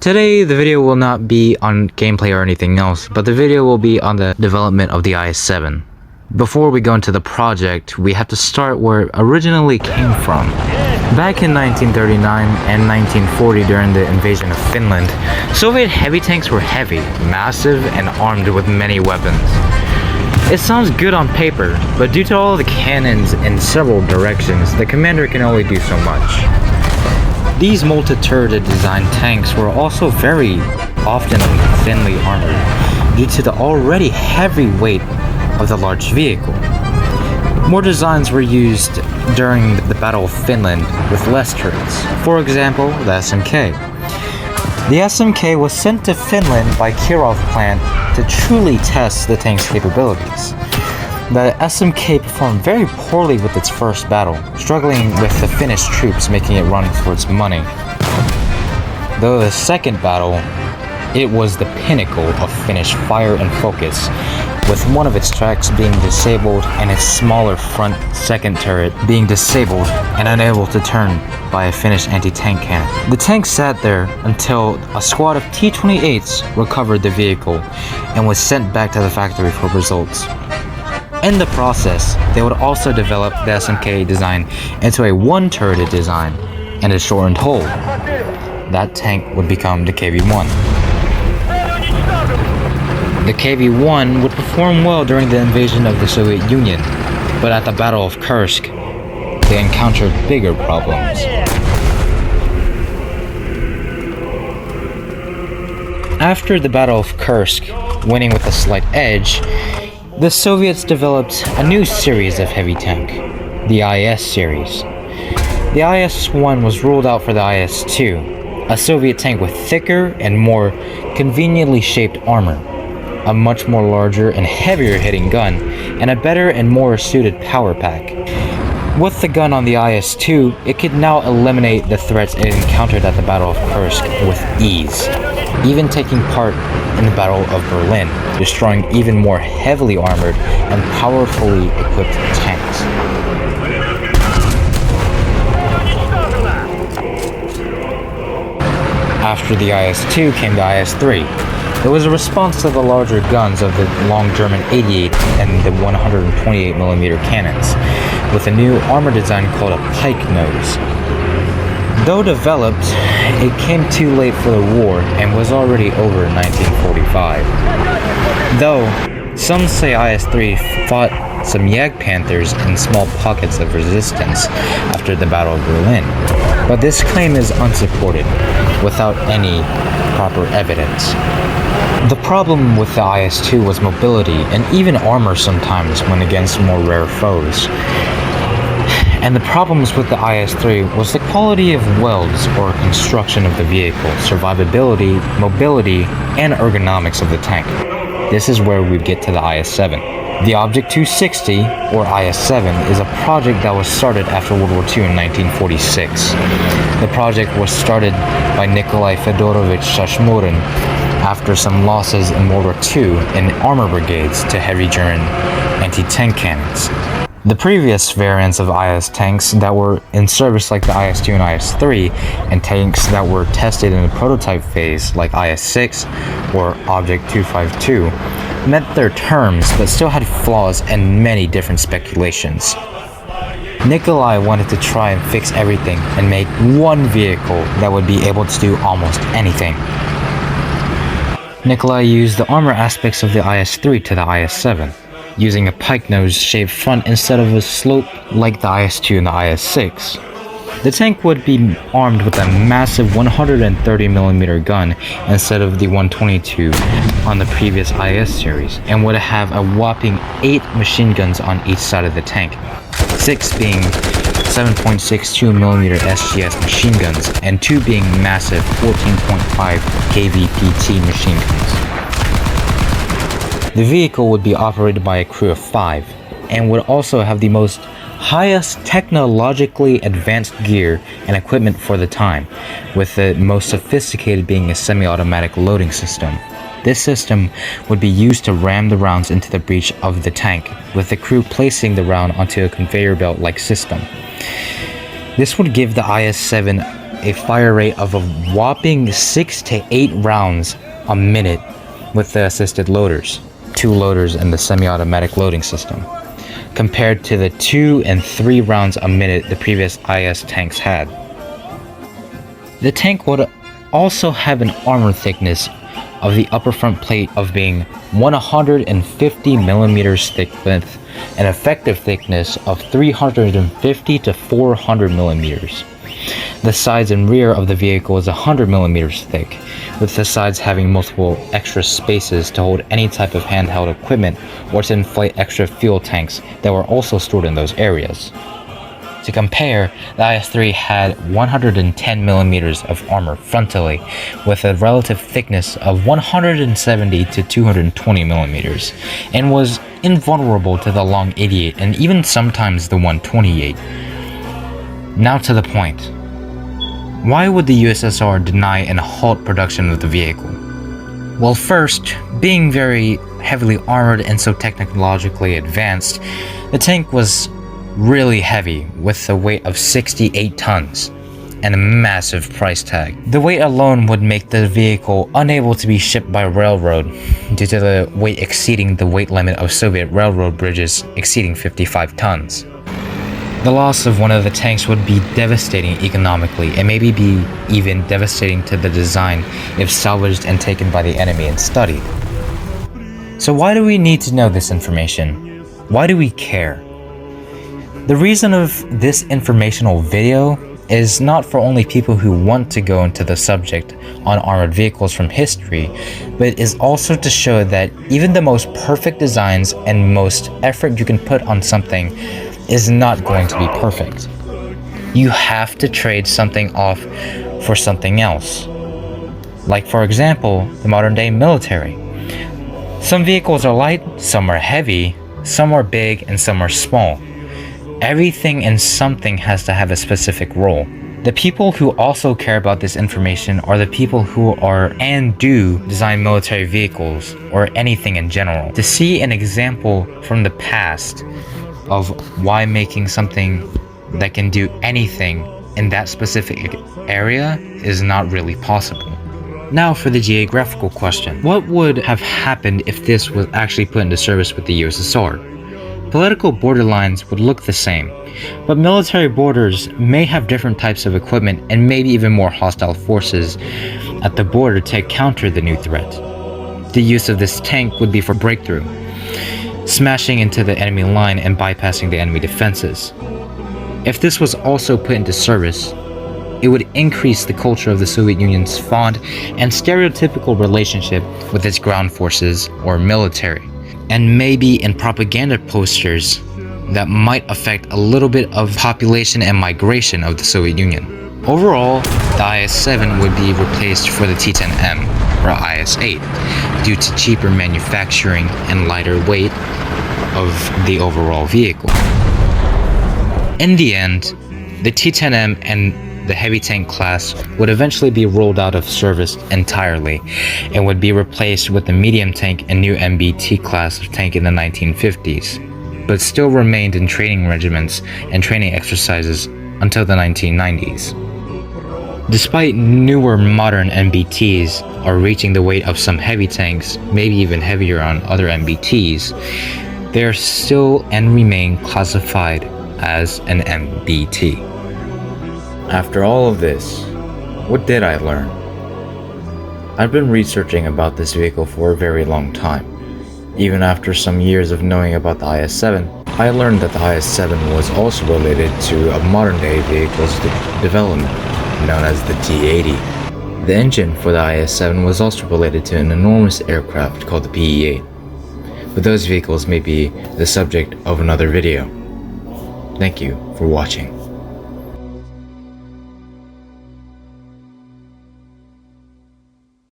Today, the video will not be on gameplay or anything else, but the video will be on the development of the IS-7. Before we go into the project, we have to start where it originally came from. Back in 1939 and 1940 during the invasion of Finland, Soviet heavy tanks were heavy, massive, and armed with many weapons. It sounds good on paper, but due to all the cannons in several directions, the commander can only do so much. These multi-turreted design tanks were also very often thinly armored due to the already heavy weight of the large vehicle. More designs were used during the Battle of Finland with less turrets, for example, the SMK. The SMK was sent to Finland by Kirov plant to truly test the tank's capabilities. The SMK performed very poorly with its first battle, struggling with the Finnish troops, making it run for its money. Though the second battle, it was the pinnacle of Finnish fire and focus, with one of its tracks being disabled and its smaller front second turret being disabled and unable to turn by a Finnish anti-tank cannon. The tank sat there until a squad of T-28s recovered the vehicle and was sent back to the factory for results. In the process, they would also develop the SMK design into a one-turreted design and a shortened hull. That tank would become the KV-1. The KV-1 would perform well during the invasion of the Soviet Union, but at the Battle of Kursk, they encountered bigger problems. After the Battle of Kursk, winning with a slight edge, the Soviets developed a new series of heavy tank, the IS series. The IS-1 was ruled out for the IS-2, a Soviet tank with thicker and more conveniently shaped armor, a much more larger and heavier hitting gun, and a better and more suited power pack. With the gun on the IS-2, it could now eliminate the threats it encountered at the Battle of Kursk with ease, even taking part in the Battle of Berlin, destroying even more heavily armored and powerfully equipped tanks. After the IS-2 came the IS-3. It was a response to the larger guns of the long German 88 and the 128mm cannons, with a new armor design called a pike nose. Though developed, it came too late for the war and was already over in 1945. Though, some say IS-3 fought some Jagdpanthers in small pockets of resistance after the Battle of Berlin, but this claim is unsupported, without any proper evidence. The problem with the IS-2 was mobility and even armor sometimes when against more rare foes. And the problems with the IS-3 was the quality of welds or construction of the vehicle, survivability, mobility, and ergonomics of the tank. This is where we get to the IS-7. The Obj.260, or IS-7, is a project that was started after World War II in 1946. The project was started by Nikolai Fedorovich Shashmurin after some losses in World War II in armor brigades to heavy German anti-tank cannons. The previous variants of IS tanks that were in service like the IS-2 and IS-3, and tanks that were tested in the prototype phase like IS-6 or Obj.252, met their terms but still had flaws and many different speculations. Nikolai wanted to try and fix everything and make one vehicle that would be able to do almost anything. Nikolai used the armor aspects of the IS-3 to the IS-7, using a pike nose shaped front instead of a slope like the IS-2 and the IS-6. The tank would be armed with a massive 130mm gun instead of the 122 on the previous IS series, and would have a whopping 8 machine guns on each side of the tank, 6 being 7.62mm SGS machine guns, and 2 being massive 14.5 KVPT machine guns. The vehicle would be operated by a crew of 5, and would also have the most highest technologically advanced gear and equipment for the time, with the most sophisticated being a semi-automatic loading system. This system would be used to ram the rounds into the breech of the tank, with the crew placing the round onto a conveyor belt-like system. This would give the IS-7 a fire rate of a whopping 6 to 8 rounds a minute with the assisted loaders, 2 loaders in the semi-automatic loading system, compared to the 2 and 3 rounds a minute the previous IS tanks had. The tank would also have an armor thickness of the upper front plate of being 150 millimeters thick with an effective thickness of 350 to 400 millimeters. The sides and rear of the vehicle is 100 millimeters thick, with the sides having multiple extra spaces to hold any type of handheld equipment or to inflate extra fuel tanks that were also stored in those areas. To compare, the IS-3 had 110 millimeters of armor frontally, with a relative thickness of 170 to 220 millimeters, and was invulnerable to the long 88 and even sometimes the 128. Now to the point. Why would the USSR deny and halt production of the vehicle? Well, first, being very heavily armored and so technologically advanced, the tank was really heavy with a weight of 68 tons and a massive price tag. The weight alone would make the vehicle unable to be shipped by railroad due to the weight exceeding the weight limit of Soviet railroad bridges exceeding 55 tons. The loss of one of the tanks would be devastating economically and maybe be even devastating to the design if salvaged and taken by the enemy and studied. So why do we need to know this information? Why do we care? The reason of this informational video is not for only people who want to go into the subject on armored vehicles from history, but is also to show that even the most perfect designs and most effort you can put on something is not going to be perfect. You have to trade something off for something else. Like, for example, the modern day military. Some vehicles are light, some are heavy, some are big, and some are small. Everything and something has to have a specific role. The people who also care about this information are the people who are and do design military vehicles or anything in general. To see an example from the past of why making something that can do anything in that specific area is not really possible. Now for the geographical question. What would have happened if this was actually put into service with the USSR? Political borderlines would look the same, but military borders may have different types of equipment and maybe even more hostile forces at the border to counter the new threat. The use of this tank would be for breakthrough, smashing into the enemy line and bypassing the enemy defenses. If this was also put into service, it would increase the culture of the Soviet Union's fond and stereotypical relationship with its ground forces or military, and maybe in propaganda posters that might affect a little bit of population and migration of the Soviet Union. Overall, the IS-7 would be replaced for the T-10M or IS-8 due to cheaper manufacturing and lighter weight of the overall vehicle. In the end, the T-10M and the heavy tank class would eventually be rolled out of service entirely and would be replaced with the medium tank and new MBT class of tank in the 1950s, but still remained in training regiments and training exercises until the 1990s. Despite newer modern MBTs are reaching the weight of some heavy tanks, maybe even heavier on other MBTs, they are still and remain classified as an MBT. After all of this, what did I learn? I've been researching about this vehicle for a very long time. Even after some years of knowing about the IS-7, I learned that the IS-7 was also related to a modern-day vehicle's development, known as the T-80. The engine for the IS-7 was also related to an enormous aircraft called the PE-8, but those vehicles may be the subject of another video. Thank you for watching.